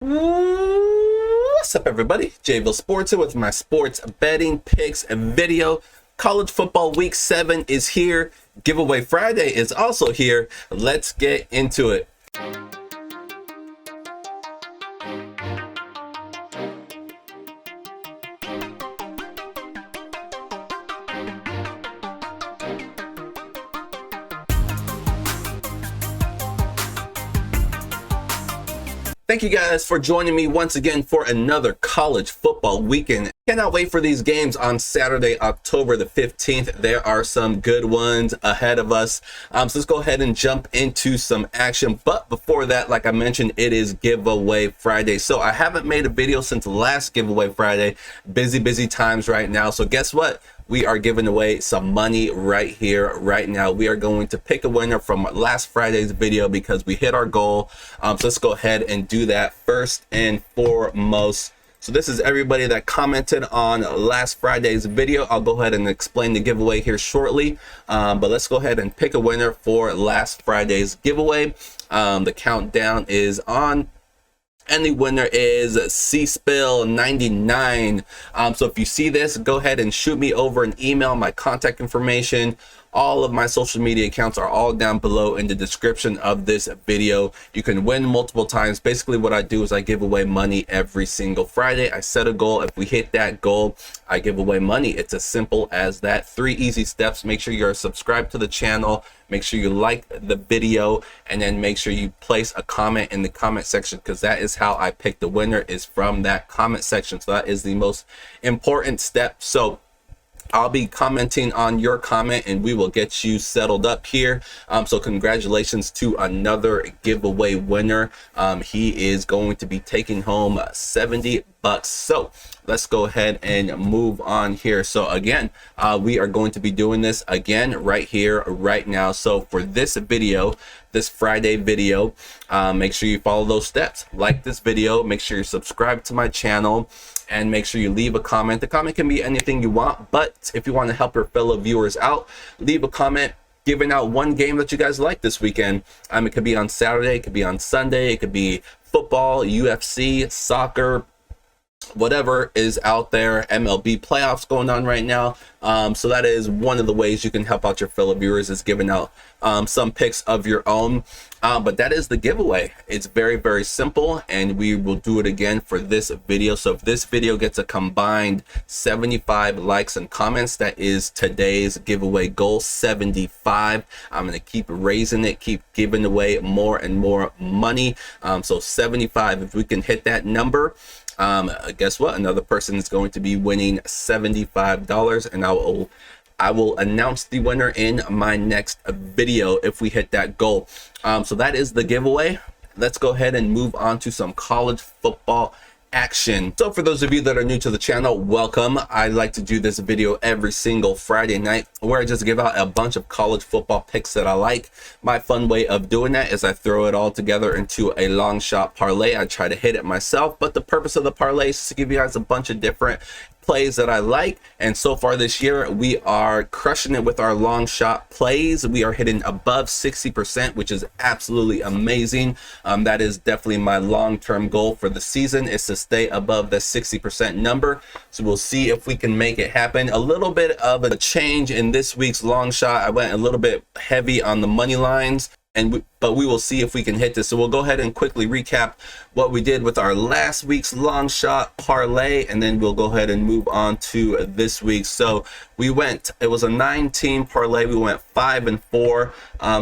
What's up, everybody? Jayville Sports here with my sports betting picks and video. College football week 7 is here. Giveaway Friday is also here. Let's get into it. Thank you guys for joining me once again for another college football weekend. Cannot wait for these games on Saturday, October the 15th. There are some good ones ahead of us. So let's go ahead and jump into some action. But before that, like I mentioned, it is Giveaway Friday. So I haven't made a video since last Giveaway Friday. Busy times right now. So guess what? We are giving away some money right here, right now. We are going to pick a winner from last Friday's video because we hit our goal. So let's go ahead and do that first and foremost. So this is everybody that commented on last Friday's video. I'll go ahead and explain the giveaway here shortly. But let's go ahead and pick a winner for last Friday's giveaway. The countdown is on. And the winner is CSpill99. So if you see this, go ahead and shoot me over an email. My contact information, all of my social media accounts are all down below in the description of this video. You can win multiple times. Basically what I do is I give away money every single Friday. I set a goal. If we hit that goal, I give away money. It's as simple as that. 3 easy steps. Make sure you're subscribed to the channel. Make sure you like the video, and then make sure you place a comment in the comment section, because that is how I pick the winner, is from that comment section. So that is the most important step. So I'll be commenting on your comment and we will get you settled up here. So congratulations to another giveaway winner. He is going to be taking home $70. So let's go ahead and move on here. So again, we are going to be doing this again right here, right now. So for this video, this Friday video, make sure you follow those steps. Like this video, make sure you subscribe to my channel, and make sure you leave a comment. The comment can be anything you want, but if you want to help your fellow viewers out, leave a comment giving out one game that you guys like this weekend. It could be on Saturday, it could be on Sunday, it could be football, UFC, soccer, whatever is out there. MLB playoffs going on right now. So that is one of the ways you can help out your fellow viewers, is giving out some picks of your own. But that is the giveaway. It's very simple, and we will do it again for this video. So if this video gets a combined 75 likes and comments, that is today's giveaway goal, 75. I'm going to keep raising it, keep giving away more and more money. So 75, if we can hit that number, guess what? Another person is going to be winning $75, and I will announce the winner in my next video if we hit that goal. So that is the giveaway. Let's go ahead and move on to some college football action. So for those of you that are new to the channel, welcome. I like to do this video every single Friday night where I just give out a bunch of college football picks that I like. My fun way of doing that is I throw it all together into a long shot parlay. I try to hit it myself, but the purpose of the parlay is to give you guys a bunch of different plays that I like. And so far this year, we are crushing it with our long shot plays. We are hitting above 60%, which is absolutely amazing. That is definitely my long-term goal for the season, is to stay above the 60% number. So we'll see if we can make it happen. A little bit of a change in this week's long shot. I went a little bit heavy on the money lines, but we will see if we can hit this. So we'll go ahead and quickly recap what we did with our last week's long shot parlay, and then we'll go ahead and move on to this week. So we went, it was a 9-team parlay. We went 5 and 4,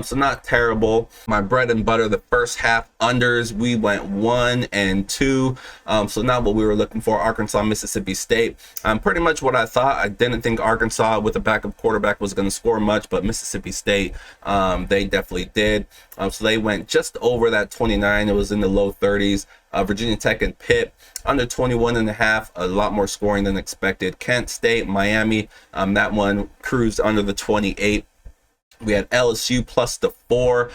so not terrible. My bread and butter, the first half unders, we went 1 and 2, so not what we were looking for. Arkansas, Mississippi State, pretty much what I thought. I didn't think Arkansas with a backup quarterback was going to score much, but Mississippi State, they definitely did. So they went just over that 29. It was in the low 30s. Virginia Tech and Pitt under 21.5, a lot more scoring than expected. Kent State, Miami, that one cruised under the 28. We had LSU plus the 4.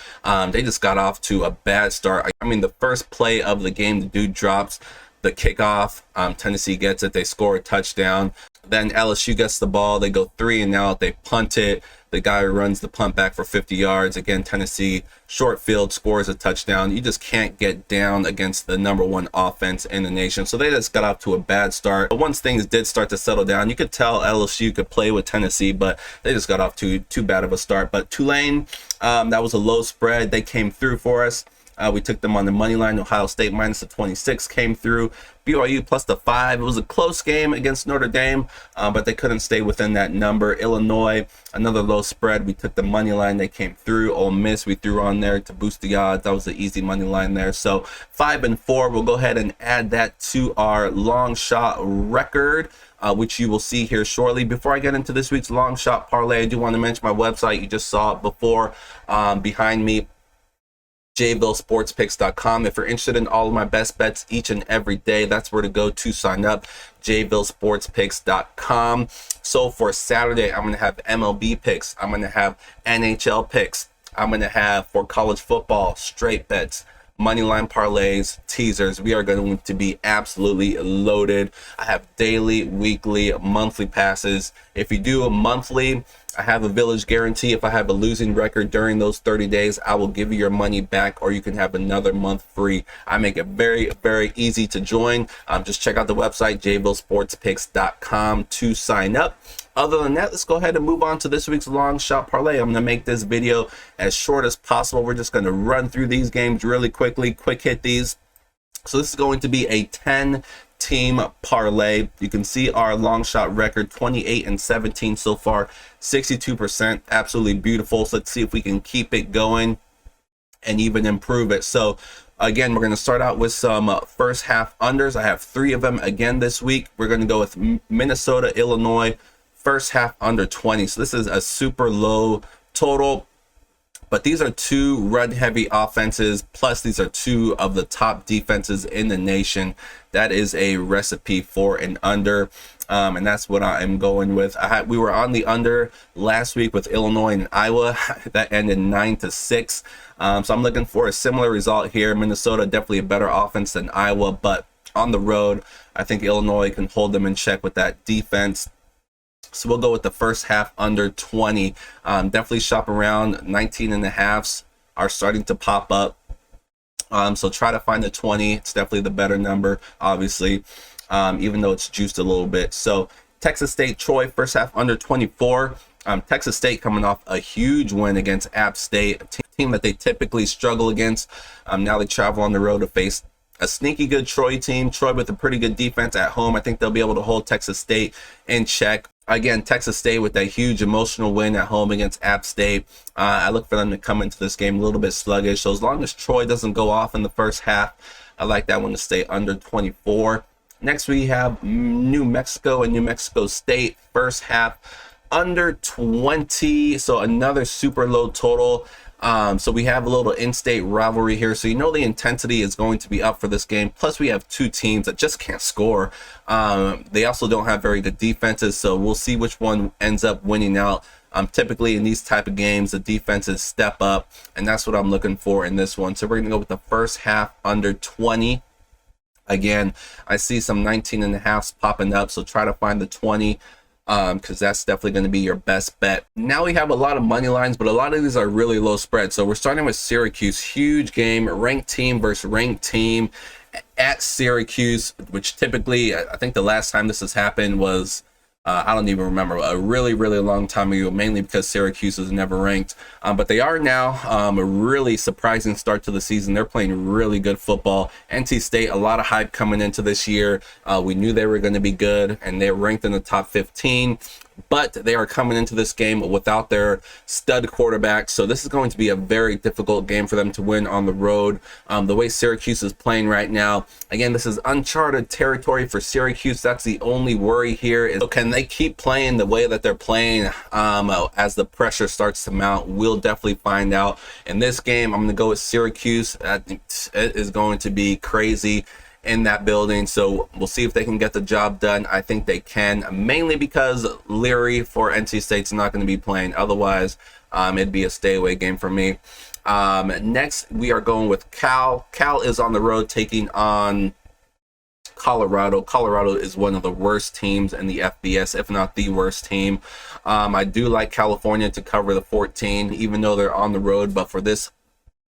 They just got off to a bad start. I mean, the first play of the game, the dude drops the kickoff. Tennessee gets it. They score a touchdown. Then LSU gets the ball. They go 3 and out. They punt it. The guy runs the punt back for 50 yards. Again, Tennessee, short field, scores a touchdown. You just can't get down against the #1 offense in the nation. So they just got off to a bad start. But once things did start to settle down, you could tell LSU could play with Tennessee, but they just got off to too bad of a start. But Tulane, that was a low spread. They came through for us. We took them on the money line. Ohio State minus the 26 came through. BYU plus the 5. It was a close game against Notre Dame, but they couldn't stay within that number. Illinois, another low spread. We took the money line. They came through. Ole Miss, we threw on there to boost the odds. That was the easy money line there. So 5 and 4. We'll go ahead and add that to our long shot record, which you will see here shortly. Before I get into this week's long shot parlay, I do want to mention my website. You just saw it before behind me. jvillesportspicks.com. If you're interested in all of my best bets each and every day, that's where to go to sign up. jvillesportspicks.com. So for Saturday, I'm going to have MLB picks. I'm going to have NHL picks. I'm going to have, for college football, straight bets, money line parlays, teasers. We are going to be absolutely loaded. I have daily, weekly, monthly passes. If you do a monthly, I have a village guarantee. If I have a losing record during those 30 days, I will give you your money back, or you can have another month free. I make it very, very easy to join. Just check out the website, jvillesportspicks.com, to sign up. Other than that, let's go ahead and move on to this week's long shot parlay. I'm going to make this video as short as possible. We're just going to run through these games really quickly, quick hit these. So this is going to be a 10-team parlay. You can see our long shot record, 28 and 17 so far, 62%, absolutely beautiful. So let's see if we can keep it going and even improve it. So again, we're going to start out with some first half unders. I have 3 of them again this week. We're going to go with Minnesota, Illinois, first half under 20. So this is a super low total, but these are 2 run heavy offenses, plus these are 2 of the top defenses in the nation. That is a recipe for an under, and that's what I am going with. We were on the under last week with Illinois and Iowa. That ended 9-6. So I'm looking for a similar result here. Minnesota, definitely a better offense than Iowa, but on the road, I think Illinois can hold them in check with that defense. So we'll go with the first half under 20. Definitely shop around. 19 and a halves are starting to pop up. So try to find the 20. It's definitely the better number, obviously, even though it's juiced a little bit. So Texas State, Troy, first half under 24. Texas State coming off a huge win against App State, a team that they typically struggle against. Now they travel on the road to face a sneaky good Troy team. Troy with a pretty good defense at home. I think they'll be able to hold Texas State in check. Again, Texas State with that huge emotional win at home against App State. I look for them to come into this game a little bit sluggish. So as long as Troy doesn't go off in the first half, I like that one to stay under 24. Next, we have New Mexico and New Mexico State, first half under 20. So another super low total. So we have a little in-state rivalry here, so you know the intensity is going to be up for this game. Plus we have 2 teams that just can't score. They also don't have very good defenses, so we'll see which one ends up winning out. Typically in these type of games, the defenses step up, and that's what I'm looking for in this one. So we're going to go with the first half under 20. Again, I see some 19 and a halves popping up, so try to find the 20. Because that's definitely going to be your best bet. Now we have a lot of money lines, but a lot of these are really low spread. So we're starting with Syracuse, huge game, ranked team versus ranked team at Syracuse, which typically, I think the last time this has happened was, I don't even remember, a really, really long time ago, mainly because Syracuse was never ranked. But they are now. A really surprising start to the season. They're playing really good football. NC State, a lot of hype coming into this year. We knew they were going to be good, and they're ranked in the top 15. But they are coming into this game without their stud quarterback. So this is going to be a very difficult game for them to win on the road. The way Syracuse is playing right now, again, this is uncharted territory for Syracuse. That's the only worry here. Is, can they keep playing the way that they're playing as the pressure starts to mount? We'll definitely find out. In this game, I'm going to go with Syracuse. I think it is going to be crazy in that building, so we'll see if they can get the job done. I think they can, mainly because Leary for NC State's not going to be playing. Otherwise, it'd be a stay away game for me. Next, we are going with Cal. Cal is on the road taking on Colorado is one of the worst teams in the FBS, if not the worst team. I do like California to cover the 14, even though they're on the road. But for this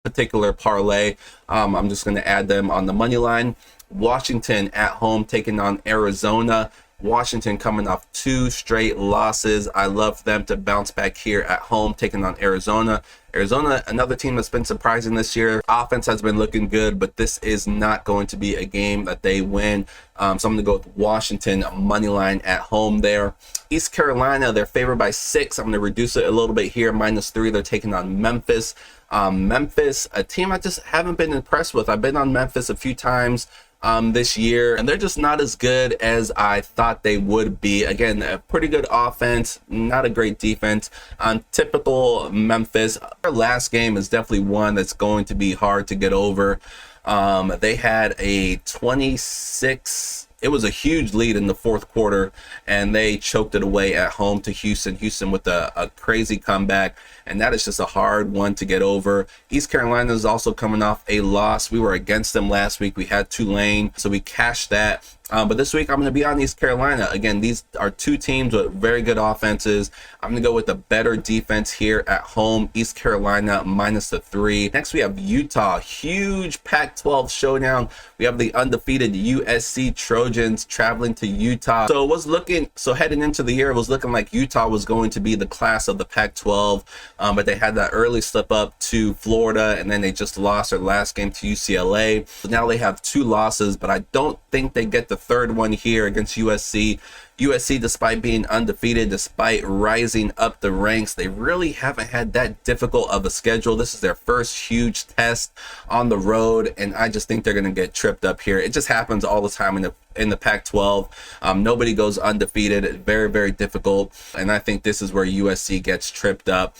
particular parlay, I'm just going to add them on the money line. Washington at home taking on Arizona. Washington coming off 2 straight losses. I love them to bounce back here at home, taking on Arizona. Arizona, another team that's been surprising this year. Offense has been looking good, but this is not going to be a game that they win. So I'm going to go with Washington money line at home there. East Carolina, they're favored by 6. I'm going to reduce it a little bit here, -3. They're taking on Memphis. Memphis, a team I just haven't been impressed with. I've been on Memphis a few times this year, and they're just not as good as I thought they would be. Again, a pretty good offense, not a great defense. Typical Memphis. Their last game is definitely one that's going to be hard to get over. They had a 26. It was a huge lead in the fourth quarter, and they choked it away at home to Houston. Houston with a crazy comeback, and that is just a hard one to get over. East Carolina is also coming off a loss. We were against them last week. We had Tulane, so we cashed that. But this week, I'm going to be on East Carolina. Again, these are 2 teams with very good offenses. I'm going to go with the better defense here at home. East Carolina -3. Next, we have Utah. Huge Pac-12 showdown. We have the undefeated USC Trojans traveling to Utah. So heading into the year, it was looking like Utah was going to be the class of the Pac-12. But they had that early slip up to Florida, and then they just lost their last game to UCLA. So now they have 2 losses, but I don't think they get the third one here against USC. USC, despite being undefeated, despite rising up the ranks, they really haven't had that difficult of a schedule. This is their first huge test on the road, and I just think they're going to get tripped up here. It just happens all the time in the Pac-12. Nobody goes undefeated. Very, very difficult, and I think this is where USC gets tripped up.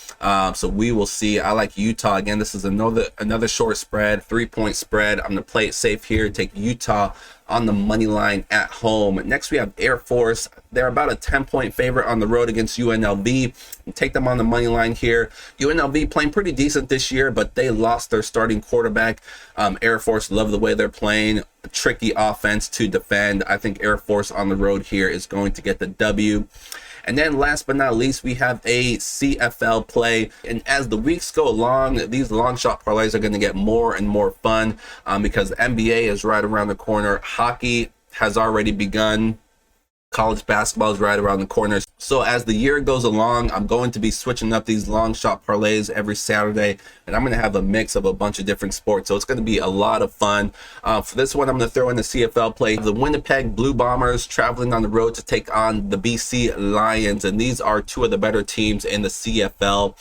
So we will see. I like Utah. Again, this is another short spread, 3-point spread. I'm going to play it safe here, take Utah on the money line at home. Next, we have Air Force. They're about a 10-point favorite on the road against UNLV. Take them on the money line here. UNLV playing pretty decent this year, but they lost their starting quarterback. Air Force, love the way they're playing. A tricky offense to defend. I think Air Force on the road here is going to get the W. And then last but not least, we have a CFL play. And as the weeks go along, these long shot parlays are going to get more and more fun because the NBA is right around the corner. Hockey has already begun. College basketball is right around the corner. So as the year goes along, I'm going to be switching up these long shot parlays every Saturday, and I'm going to have a mix of a bunch of different sports. So it's going to be a lot of fun. For this one, I'm going to throw in the CFL play. The Winnipeg Blue Bombers traveling on the road to take on the BC Lions, and these are 2 of the better teams in the CFL.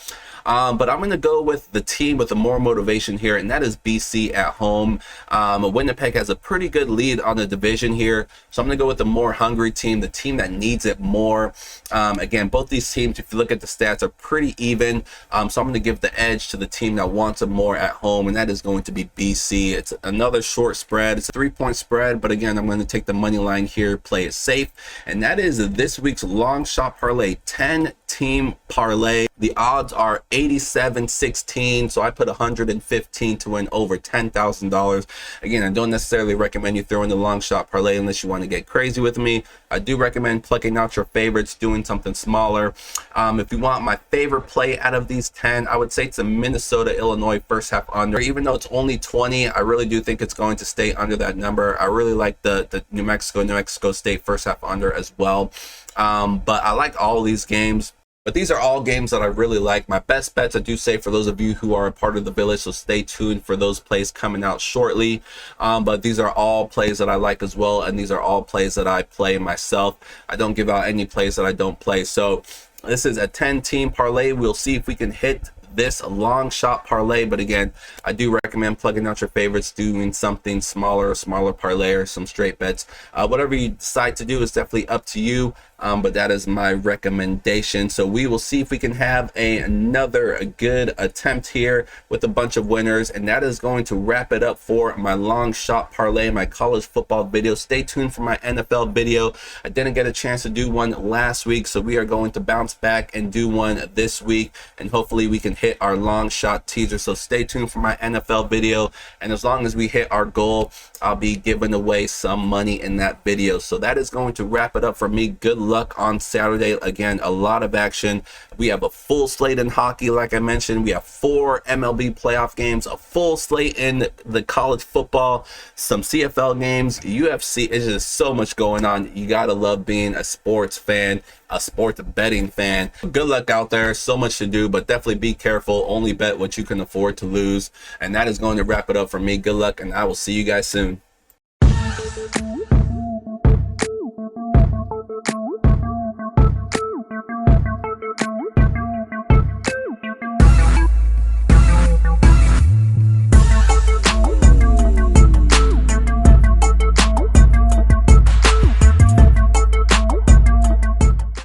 But I'm going to go with the team with the more motivation here, and that is BC at home. Winnipeg has a pretty good lead on the division here, so I'm going to go with the more hungry team, the team that needs it more. Again, both these teams, if you look at the stats, are pretty even. So I'm going to give the edge to the team that wants it more at home, and that is going to be BC. It's another short spread. It's a 3-point spread, but again, I'm going to take the money line here, play it safe, and that is this week's long shot parlay, 10-team parlay. The odds are 87-16, so I put 115 to win over $10,000. Again, I don't necessarily recommend you throwing the long shot parlay unless you want to get crazy with me. I do recommend plucking out your favorites, doing something smaller. If you want my favorite play out of these 10, I would say it's a Minnesota-Illinois first half under. Even though it's only 20, I really do think it's going to stay under that number. I really like the New Mexico State first half under as well. But I like all these games. But these are all games that I really like. My best bets, I do say, for those of you who are a part of the village, so stay tuned for those plays coming out shortly. But these are all plays that I like as well, and these are all plays that I play myself. I don't give out any plays that I don't play. So this is a 10-team parlay. We'll see if we can hit this long shot parlay, but again, I do recommend plugging out your favorites, doing something smaller parlay or some straight bets. Whatever you decide to do is definitely up to you. but that is my recommendation. So we will see if we can have another good attempt here with a bunch of winners, and that is going to wrap it up for my long shot parlay, my college football video. Stay tuned for my NFL video. I didn't get a chance to do one last week, so we are going to bounce back and do one this week, and hopefully we can hit our long shot teaser. So stay tuned for my NFL video, and as long as we hit our goal, I'll be giving away some money in that video. So that is going to wrap it up for me. Good luck on Saturday. Again, a lot of action. We have a full slate in hockey, like I mentioned. We have 4 MLB playoff games, a full slate in the college football, some CFL games, UFC. It's just so much going on. You gotta love being a sports fan, a sports betting fan. Good luck out there. So much to do, but definitely be careful. Only bet what you can afford to lose. And that is going to wrap it up for me. Good luck, and I will see you guys soon.